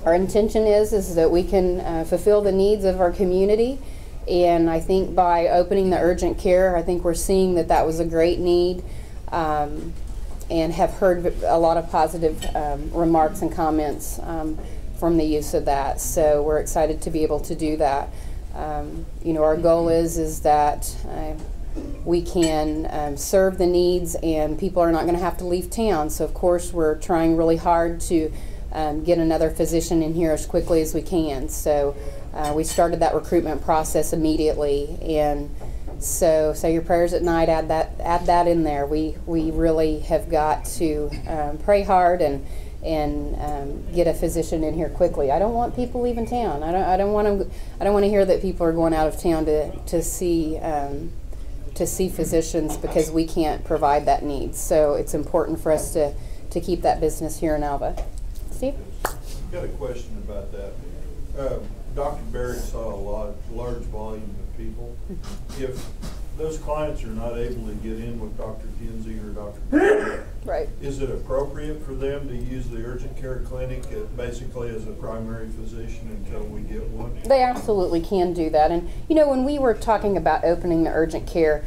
our intention is that we can fulfill the needs of our community. And I think by opening the urgent care, I think we're seeing that that was a great need, and have heard a lot of positive remarks and comments from the use of that. So we're excited to be able to do that. You know, our goal is that we can serve the needs, and people are not going to have to leave town. So of course we're trying really hard to get another physician in here as quickly as we can. So we started that recruitment process immediately, and so say your prayers at night, add that in there. We really have got to pray hard and get a physician in here quickly. I don't want people leaving town. I don't want to hear that people are going out of town to see physicians because we can't provide that need. So it's important for us to keep that business here in Alva. Steve? I've got a question about that. Dr. Barrett saw a large volume of people. If those clients are not able to get in with Dr. Kinsey or Dr. Barrett, right, is it appropriate for them to use the urgent care clinic basically as a primary physician until we get one? They absolutely can do that. And you know, when we were talking about opening the urgent care,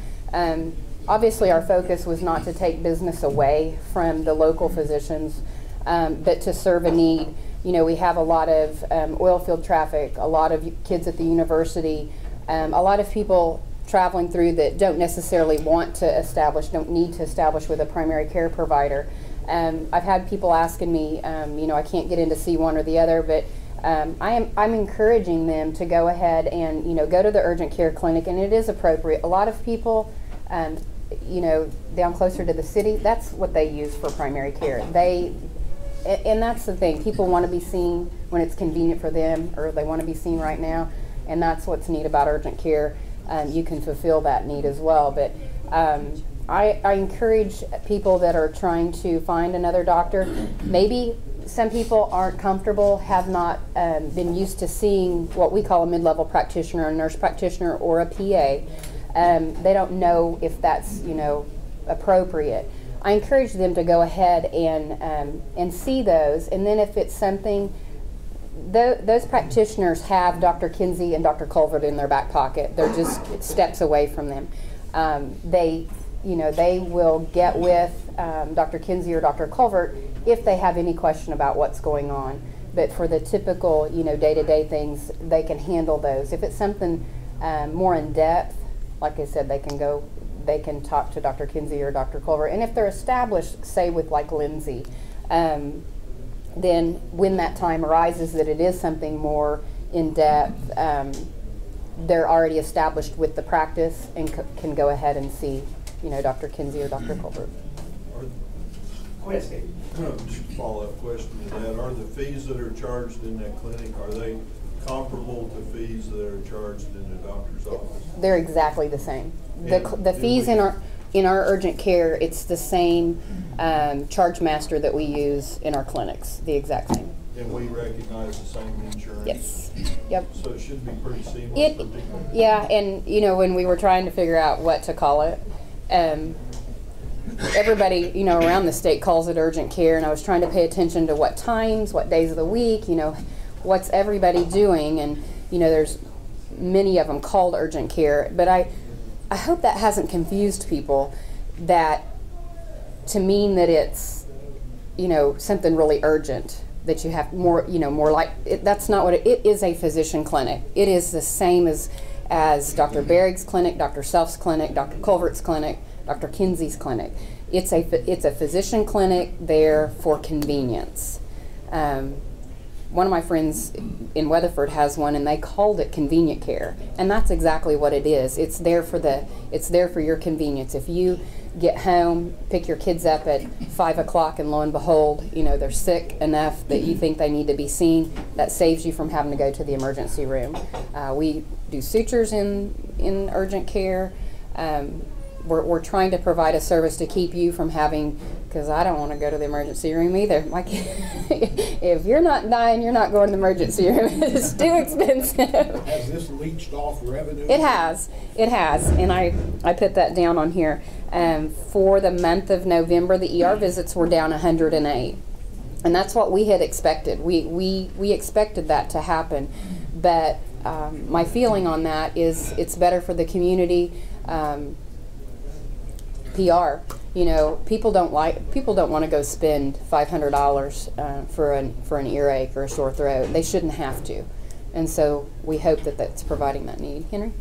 obviously our focus was not to take business away from the local physicians, but to serve a need. You know, we have a lot of oil field traffic, a lot of kids at the university, a lot of people traveling through that don't necessarily want to establish, don't need to establish with a primary care provider. I've had people asking me, you know, I can't get in to see one or the other, but I'm encouraging them to go ahead and, you know, go to the urgent care clinic, and it is appropriate. A lot of people, you know, down closer to the city, that's what they use for primary care. And that's the thing, people want to be seen when it's convenient for them, or they want to be seen right now, and that's what's neat about urgent care. You can fulfill that need as well. But I encourage people that are trying to find another doctor. Maybe some people aren't comfortable, have not been used to seeing what we call a mid-level practitioner, a nurse practitioner, or a PA. They don't know if that's, you know, appropriate. I encourage them to go ahead and see those, and then if it's something, those practitioners have Dr. Kinsey and Dr. Culvert in their back pocket. They're just steps away from them. They will get with Dr. Kinsey or Dr. Culvert if they have any question about what's going on. But for the typical, you know, day-to-day things, they can handle those. If it's something more in depth, like I said, they can talk to Dr. Kinsey or Dr. Culver. And if they're established, say with like Lindsay, then when that time arises that it is something more in depth, they're already established with the practice and can go ahead and see, you know, Dr. Kinsey or Dr. Culver. Go ahead, Steve. Just a follow-up question to that. Are the fees that are charged in that clinic, are they comparable to fees that are charged in the doctor's office? They're exactly the same. The fees in our urgent care, it's the same charge master that we use in our clinics, the exact same. And we recognize the same insurance? Yes. Yep. So it should be pretty seamless for people? Yeah, and you know, when we were trying to figure out what to call it, everybody, you know, around the state calls it urgent care, and I was trying to pay attention to what times, what days of the week, you know, what's everybody doing, and you know, there's many of them called urgent care, but I hope that hasn't confused people that to mean that it's, you know, something really urgent, that you have more, you know, more like, that's not what it is. A physician clinic. It is the same as Dr. Berig's clinic, Dr. Self's clinic, Dr. Culvert's clinic, Dr. Kinsey's clinic. It's a physician clinic there for convenience. One of my friends in Weatherford has one, and they called it convenient care, and that's exactly what it is. It's there for your convenience. If you get home, pick your kids up at 5 o'clock, and lo and behold, you know, they're sick enough that you think they need to be seen, that saves you from having to go to the emergency room. We do sutures in urgent care. We're trying to provide a service to keep you from having, because I don't want to go to the emergency room either. Like, if you're not dying, you're not going to the emergency room. It's too expensive. Has this leached off revenue? It has, and I put that down on here. For the month of November, the ER visits were down 108. And that's what we had expected. We expected that to happen, but my feeling on that is it's better for the community. PR, you know, people don't want to go spend $500 for an earache or a sore throat. They shouldn't have to, and so we hope that that's providing that need. Henry?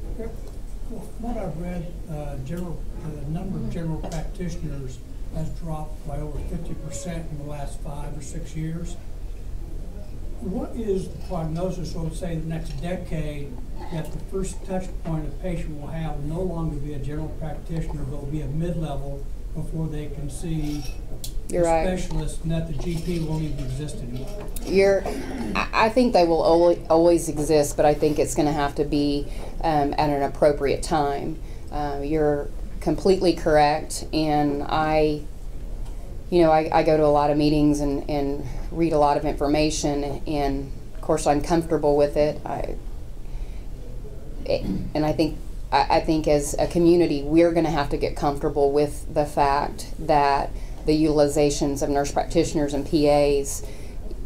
Well, from what I've read, the number of general practitioners has dropped by over 50% in the last 5 or 6 years. What is the prognosis, or let's say the next decade, that the first touch point a patient will have will no longer be a general practitioner, but will be a mid-level before they can see You're a right. specialist, and that the GP won't even exist anymore? I think they will always exist, but I think it's going to have to be at an appropriate time. You're completely correct, and I go to a lot of meetings and read a lot of information, and of course I'm comfortable with it. I think as a community we're going to have to get comfortable with the fact that the utilizations of nurse practitioners and PAs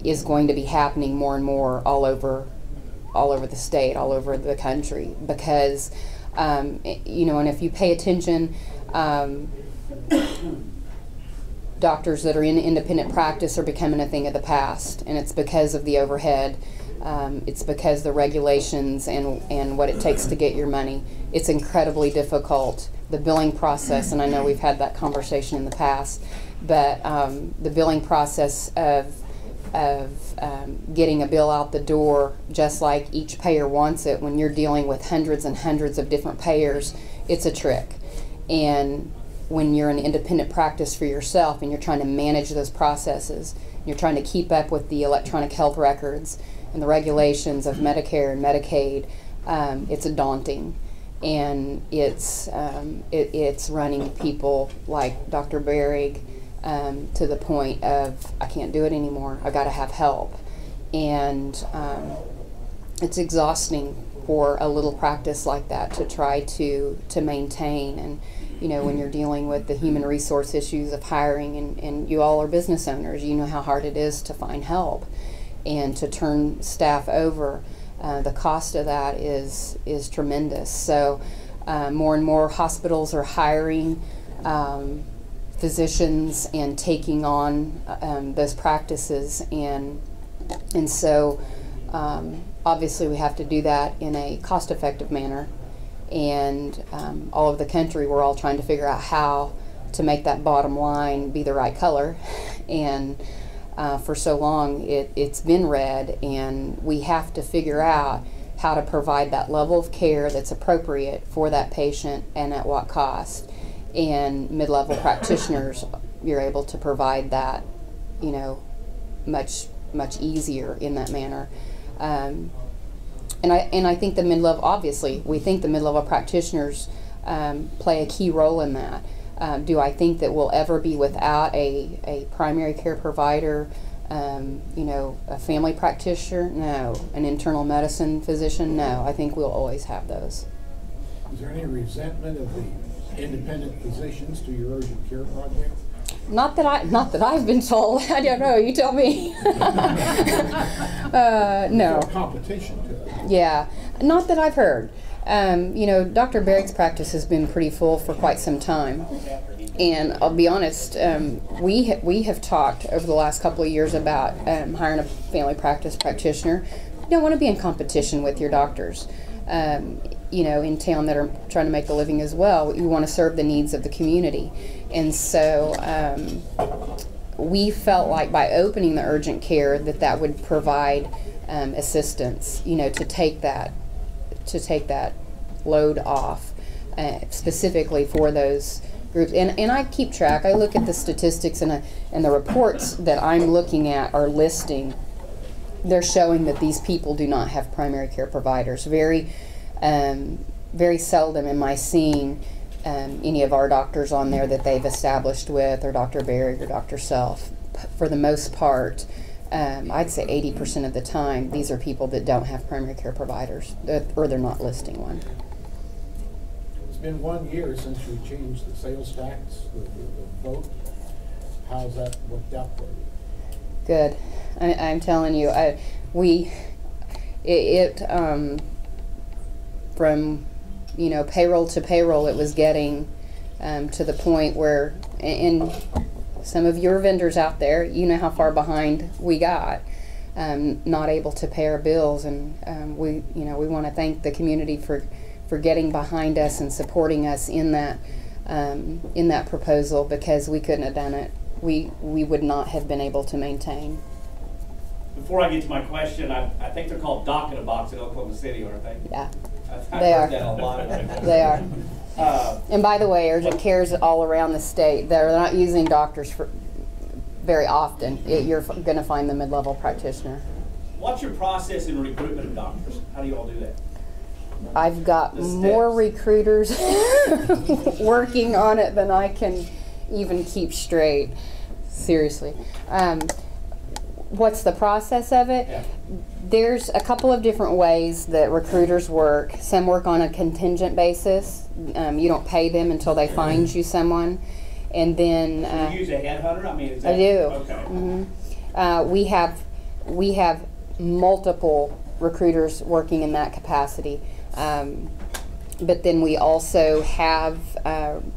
is going to be happening more and more all over the state, all over the country, because and if you pay attention, doctors that are in independent practice are becoming a thing of the past, and it's because of the overhead. It's because the regulations and what it takes to get your money. It's incredibly difficult. The billing process, and I know we've had that conversation in the past, but the billing process of getting a bill out the door, just like each payer wants it, when you're dealing with hundreds and hundreds of different payers, it's a trick. And when you're an independent practice for yourself and you're trying to manage those processes, you're trying to keep up with the electronic health records and the regulations of Medicare and Medicaid, it's daunting. And it's running people like Dr. Berrig to the point of, I can't do it anymore, I got to have help. And it's exhausting for a little practice like that to try to maintain. And when you're dealing with the human resource issues of hiring, and you all are business owners, you know how hard it is to find help and to turn staff over. The cost of that is tremendous. So more and more hospitals are hiring physicians and taking on those practices, and so obviously we have to do that in a cost-effective manner. And all over the country, we're all trying to figure out how to make that bottom line be the right color. And for so long, it's been red, and we have to figure out how to provide that level of care that's appropriate for that patient and at what cost. And mid-level practitioners, you're able to provide that, much easier in that manner. And I think the mid-level, obviously, we think the mid-level practitioners play a key role in that. Do I think that we'll ever be without a primary care provider, a family practitioner? No. An internal medicine physician? No. I think we'll always have those. Is there any resentment of the independent physicians to your urgent care project? Not that I've been told. I don't know. You tell me. No. There's competition to it. Yeah, not that I've heard. Dr. Berig's practice has been pretty full for quite some time, and I'll be honest. We have talked over the last couple of years about hiring a family practice practitioner. You don't want to be in competition with your doctors. In town that are trying to make a living as well. You want to serve the needs of the community. And so we felt like by opening the urgent care that would provide assistance, to take that load off, specifically for those groups. And I keep track. I look at the statistics, and the reports that I'm looking at are listing. They're showing that these people do not have primary care providers. Very seldom am I seeing any of our doctors on there that they've established with, or Dr. Berrig or Dr. Self. For the most part, I'd say 80% of the time, these are people that don't have primary care providers, or they're not listing one. It's been 1 year since we changed the sales tax, the vote. How's that worked out for you? Good. I'm telling you, from, you know, payroll to payroll, it was getting to the point where, and some of your vendors out there, you know how far behind we got, not able to pay our bills, and we want to thank the community for getting behind us and supporting us in that proposal, because we couldn't have done it. We would not have been able to maintain. Before I get to my question, I think they're called dock in a box in Oklahoma City, aren't they? Yeah, I've they heard are. that a lot. They are. And by the way, urgent cares all around the state, they're not using doctors very often. You're going to find the mid-level practitioner. What's your process in recruitment of doctors? How do you all do that? I've got more recruiters working on it than I can even keep straight. Seriously. What's the process of it? Yeah. There's a couple of different ways that recruiters work. Some work on a contingent basis. You don't pay them until they find you someone. And then So you use a headhunter? I mean, is that, I do. Okay. We have multiple recruiters working in that capacity. But then we also have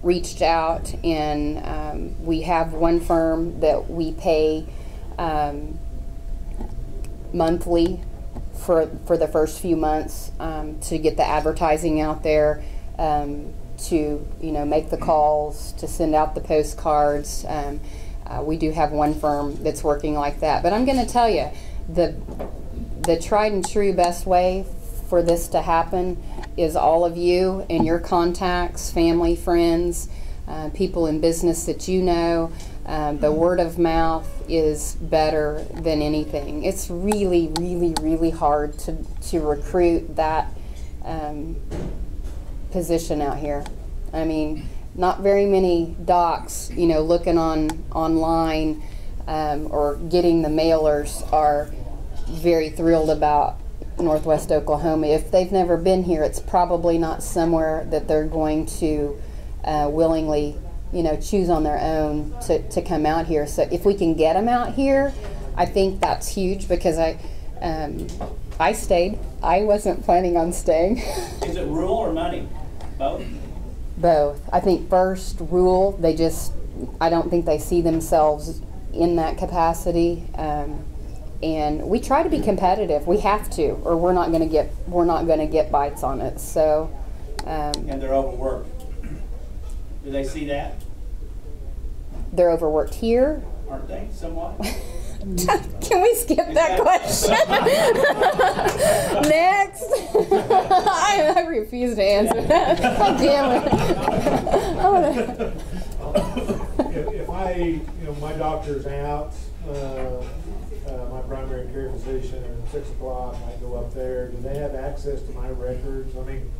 reached out, and we have one firm that we pay monthly for the first few months to get the advertising out there, to make the calls, to send out the postcards. We do have one firm that's working like that. But I'm going to tell you, the tried and true best way for this to happen is all of you and your contacts, family, friends, people in business that you know. The word of mouth is better than anything. It's really, really, really hard to recruit that position out here. I mean, not very many docs, looking online or getting the mailers are very thrilled about Northwest Oklahoma. If they've never been here, it's probably not somewhere that they're going to willingly choose on their own to come out here. So if we can get them out here, I think that's huge, because I stayed. I wasn't planning on staying. Is it rural or money? Both? Both. I think first, rural, I don't think they see themselves in that capacity. And we try to be competitive. We have to, or we're not going to get bites on it. So. And they're overworked. Do they see that? They're overworked here. Aren't they, somewhat? Can we skip that question? Next. I refuse to answer that. God damn it. If my doctor's out, my primary care physician at 6 o'clock, I go up there. Do they have access to my records? I mean,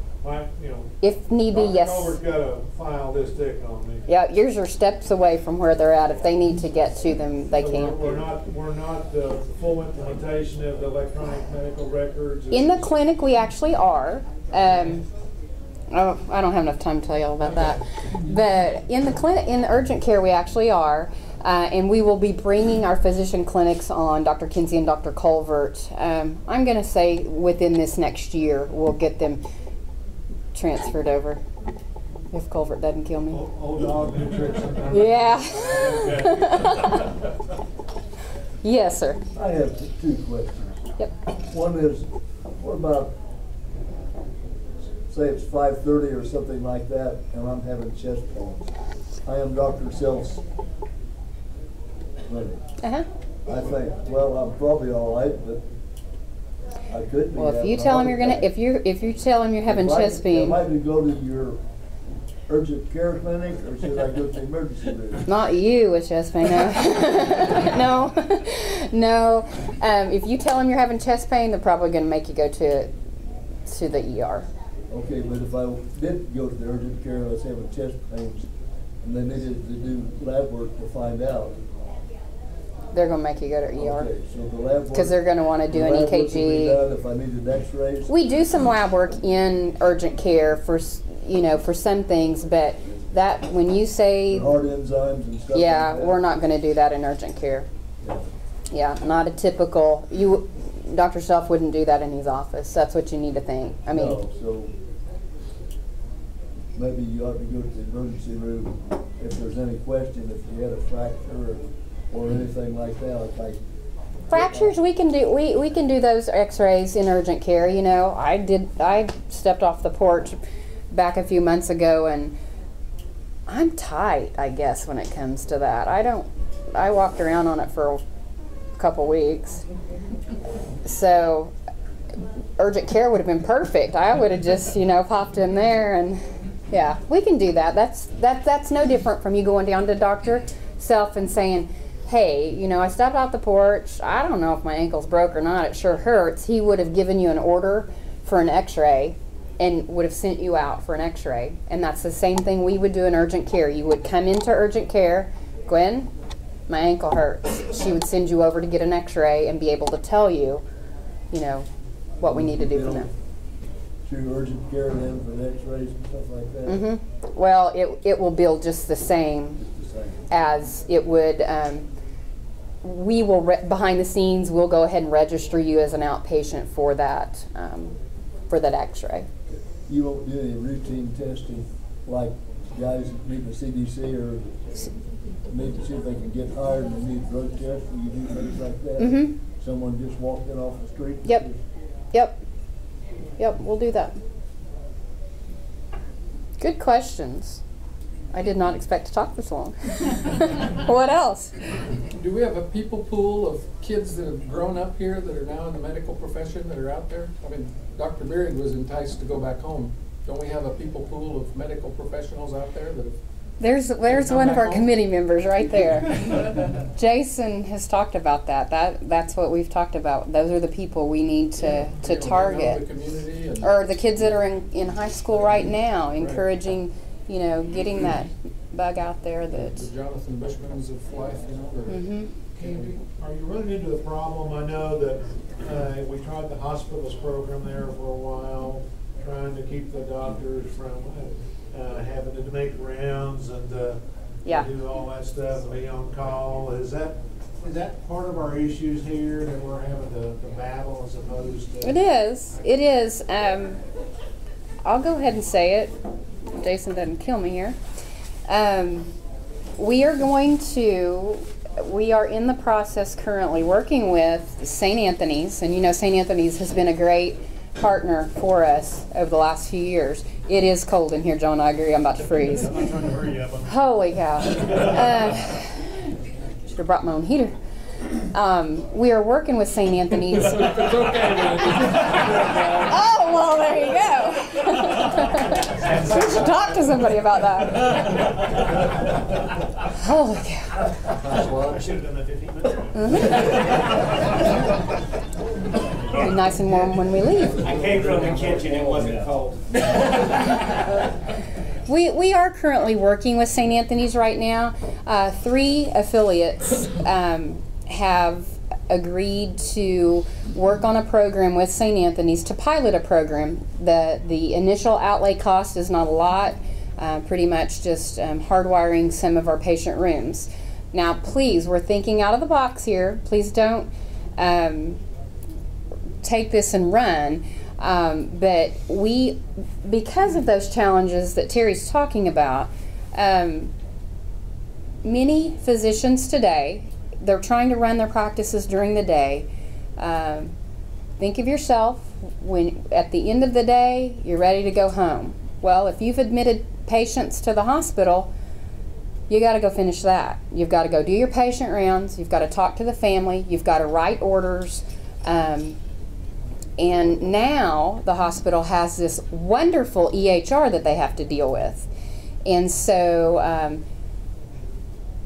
if need be, yes. Culver's got to file this thick on me. Yeah, yours are steps away from where they're at. If they need to get to them, they can. We're not the full implementation of the electronic medical records. In the clinic, we actually are. I don't have enough time to tell you all about that. But in the clinic, in the urgent care, we actually are. And we will be bringing our physician clinics on, Dr. Kinsey and Dr. Culvert. I'm going to say within this next year, we'll get them transferred over, if Culvert doesn't kill me. Old dog, new tricks sometimes. Yeah. Yes, sir. I have two questions. Yep. One is, what about, say it's 5:30 or something like that, and I'm having chest pains. I am Dr. Self's clinic. I think, well, I'm probably all right, but I could be. Well, if you tell him you're gonna, if you tell him you're having chest pain. Am I to go to your urgent care clinic, or should I go to the emergency room? Not you with chest pain, no. No. If you tell them you're having chest pain, they're probably going to make you go to the ER. Okay, but if I did go to the urgent care and I was having chest pains, and they needed to do lab work to find out. They're going to make you go to ER. Okay, so the lab work. Because they're going to want to do an EKG. Would be done if I needed X-rays. We do some lab work in urgent care for some things, but that when you say Heart enzymes and stuff. yeah, like that. we're not going to do that in urgent care. Yeah. Yeah, not a typical, Dr. Self wouldn't do that in his office. That's what you need to think. I mean, No, so maybe you ought to go to the emergency room if there's any question, if you had a fracture or anything like that, like. fractures, we can do those x-rays in urgent care. You know, I stepped off the porch back a few months ago, and I'm tight, I guess, when it comes to that. I walked around on it for a couple weeks. So urgent care would have been perfect. I would have just, you know, popped in there, and yeah, we can do that. That's no different from you going down to Dr. Self and saying, hey, you know, I stepped off the porch. I don't know if my ankle's broke or not. It sure hurts. He would have given you an order for an x-ray and would have sent you out for an x-ray. And that's the same thing we would do in urgent care. You would come into urgent care, Gwen, my ankle hurts. She would send you over to get an x-ray and be able to tell you, you know, what we need to do from there. Through urgent care then for the x-rays and stuff like that? Mm-hmm. Well, it will bill just the same as it would. We will, behind the scenes, we'll go ahead and register you as an outpatient for that x-ray. You won't do any routine testing like guys that meet the CDC or need to see if they can get hired and they need a drug test? Will you do things like that? Mm-hmm. Someone just walked in off the street? Yep, we'll do that. Good questions. I did not expect to talk this long. What else? Do we have a people pool of kids that have grown up here that are now in the medical profession that are out there? I mean, Dr. Beard was enticed to go back home. Don't we have a people pool of medical professionals out there that have... There's one of our committee members right there. Jason has talked about that. That's what we've talked about. Those are the people we need to target. Or the kids that are in high school right now, encouraging, you know, getting that bug out there. That the Jonathan Bushmans of life, you know. Mm-hmm. Candy, are you running into the problem? I know that we tried the hospitals program there for a while, trying to keep the doctors from having to make rounds and do all that stuff and be on call. Is that part of our issues here that we're having to battle as opposed to? It is. I'll go ahead and say it. Jason doesn't kill me here. We are in the process currently working with St. Anthony's, and you know St. Anthony's has been a great partner for us over the last few years. It is cold in here, John. I agree. I'm about to freeze. I'm not trying to hurry up. Holy cow. Should have brought my own heater. We are working with St. Anthony's. It's okay. Oh, well, there you go. We should talk to somebody about that. Holy cow. I should have done that 15 minutes ago. It'll be nice and warm when we leave. I came from the kitchen, it wasn't cold. We are currently working with St. Anthony's right now. 3 affiliates have agreed to work on a program with St. Anthony's to pilot a program. The initial outlay cost is not a lot, pretty much just hardwiring some of our patient rooms. Now please, we're thinking out of the box here. Please don't take this and run. But because of those challenges that Terry's talking about, many physicians today, they're trying to run their practices during the day. Think of yourself when at the end of the day you're ready to go home. Well, if you've admitted patients to the hospital, you got to go finish that. You've got to go do your patient rounds. You've got to talk to the family. You've got to write orders. And now the hospital has this wonderful EHR that they have to deal with. And so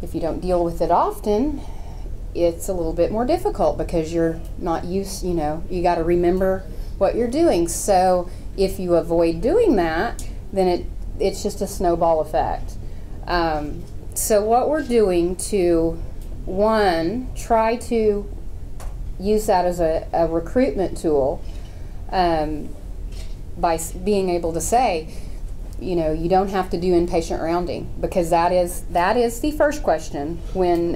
if you don't deal with it often, it's a little bit more difficult because you're not used, you know, you got to remember what you're doing. So if you avoid doing that, then it's just a snowball effect. So what we're doing to, one, try to use that as a recruitment tool by being able to say, you know, you don't have to do inpatient rounding, because that is the first question when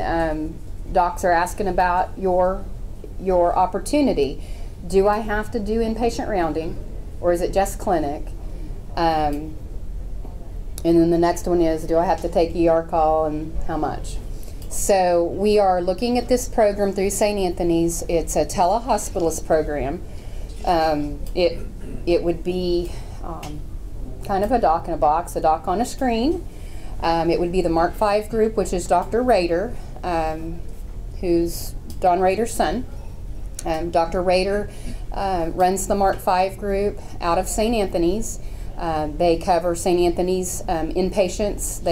docs are asking about your opportunity. Do I have to do inpatient rounding, or is it just clinic? And then the next one is, do I have to take ER call, and how much? So we are looking at this program through St. Anthony's. It's a telehospitalist program. It would be kind of a doc in a box, a doc on a screen. It would be the Mark V group, which is Dr. Rader, who's Don Rader's son. Dr. Rader runs the Mark V group out of St. Anthony's. They cover St. Anthony's inpatients.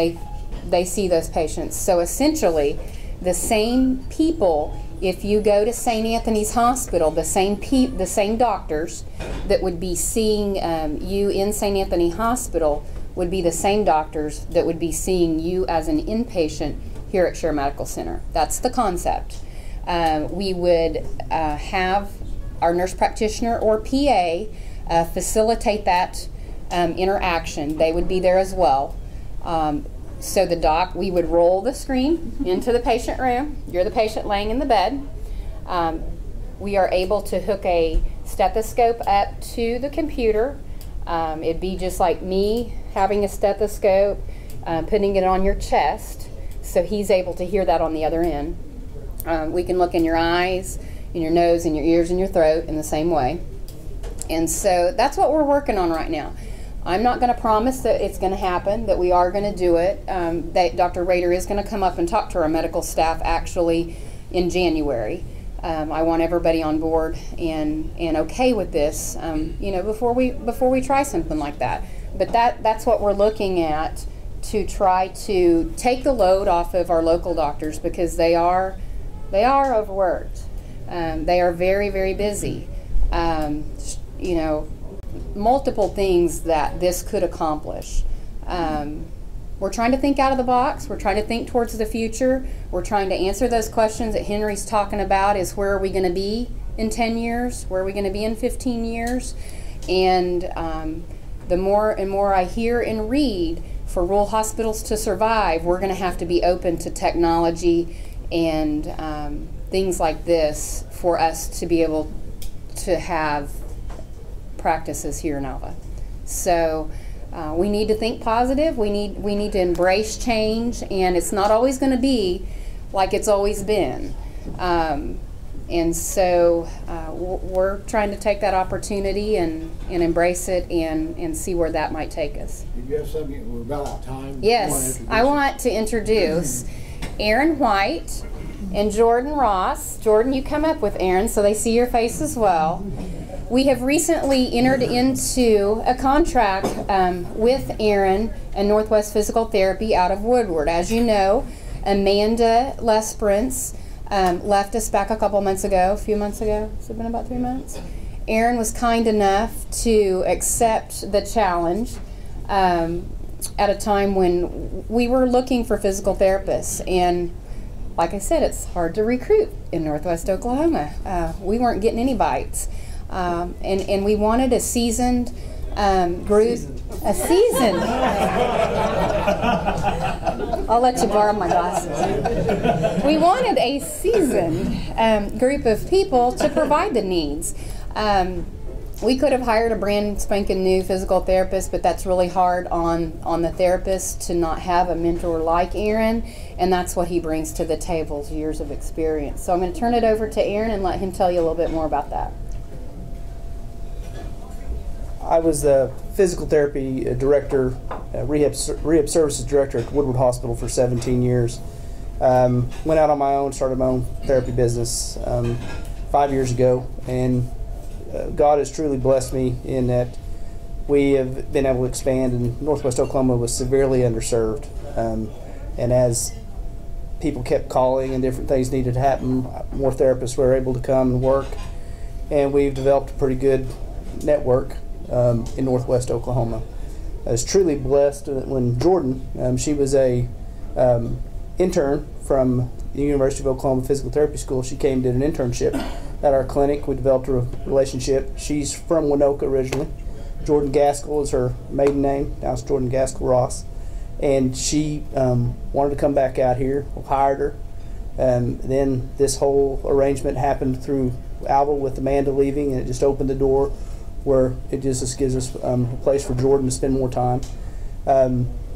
They see those patients. So essentially, the same people, if you go to St. Anthony's Hospital, the same doctors that would be seeing you in St. Anthony Hospital would be the same doctors that would be seeing you as an inpatient here at Share Medical Center. That's the concept. We would have our nurse practitioner or PA facilitate that interaction. They would be there as well. So the doc, we would roll the screen into the patient room. You're the patient laying in the bed. We are able to hook a stethoscope up to the computer. It'd be just like me having a stethoscope, putting it on your chest, so he's able to hear that on the other end. We can look in your eyes, in your nose, in your ears, and your throat in the same way. And so that's what we're working on right now. I'm not going to promise that it's going to happen, that we are going to do it. Dr. Rader is going to come up and talk to our medical staff actually in January. I want everybody on board and okay with this, before we try something like that. But that's what we're looking at, to try to take the load off of our local doctors, because they are overworked. They are very, very busy. Multiple things that this could accomplish. We're trying to think out of the box. We're trying to think towards the future. We're trying to answer those questions that Henry's talking about, is where are we going to be in 10 years? Where are we going to be in 15 years? And the more and more I hear and read, for rural hospitals to survive, we're going to have to be open to technology and things like this for us to be able to have practices here in Alva. So we need to think positive. We need to embrace change, and it's not always going to be like it's always been. And so we're trying to take that opportunity and embrace it and see where that might take us. You have something, we're about out of time. Yes, I want to introduce Aaron White and Jordan Ross. Jordan, you come up with Aaron so they see your face as well. We have recently entered into a contract with Aaron and Northwest Physical Therapy out of Woodward. As you know, Amanda Lesperance left us back a few months ago. Has it been about 3 months? Aaron was kind enough to accept the challenge at a time when we were looking for physical therapists. And like I said, it's hard to recruit in Northwest Oklahoma. We weren't getting any bites. And we wanted a seasoned group. A seasoned. I'll let you borrow my glasses. We wanted a seasoned group of people to provide the needs. We could have hired a brand spanking new physical therapist, but that's really hard on the therapist to not have a mentor like Aaron, and that's what he brings to the table, years of experience. So I'm going to turn it over to Aaron and let him tell you a little bit more about that. I was the physical therapy director, rehab services director at Woodward Hospital for 17 years. Went out on my own, started my own therapy business 5 years ago, and God has truly blessed me in that we have been able to expand, and Northwest Oklahoma was severely underserved. And as people kept calling and different things needed to happen, more therapists were able to come and work, and we've developed a pretty good network in Northwest Oklahoma. I was truly blessed when Jordan, she was a intern from the University of Oklahoma Physical Therapy School. She came and did an internship at our clinic. We developed a relationship. She's from Winoka originally. Jordan Gaskell is her maiden name. Now it's Jordan Gaskell Ross. And she wanted to come back out here. We hired her. Then this whole arrangement happened through Alva with Amanda leaving, and it just opened the door where it just gives us a place for Jordan to spend more time.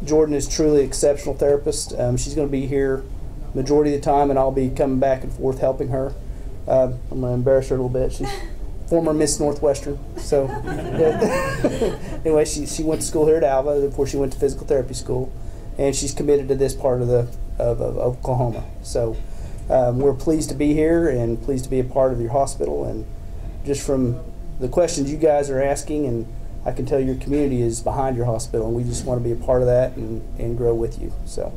Jordan is truly an exceptional therapist. She's going to be here majority of the time, and I'll be coming back and forth helping her. I'm going to embarrass her a little bit. She's former Miss Northwestern. So anyway, she went to school here at Alva before she went to physical therapy school, and she's committed to this part of Oklahoma. So we're pleased to be here and pleased to be a part of your hospital. And just from the questions you guys are asking, and I can tell your community is behind your hospital, and we just want to be a part of that and grow with you. So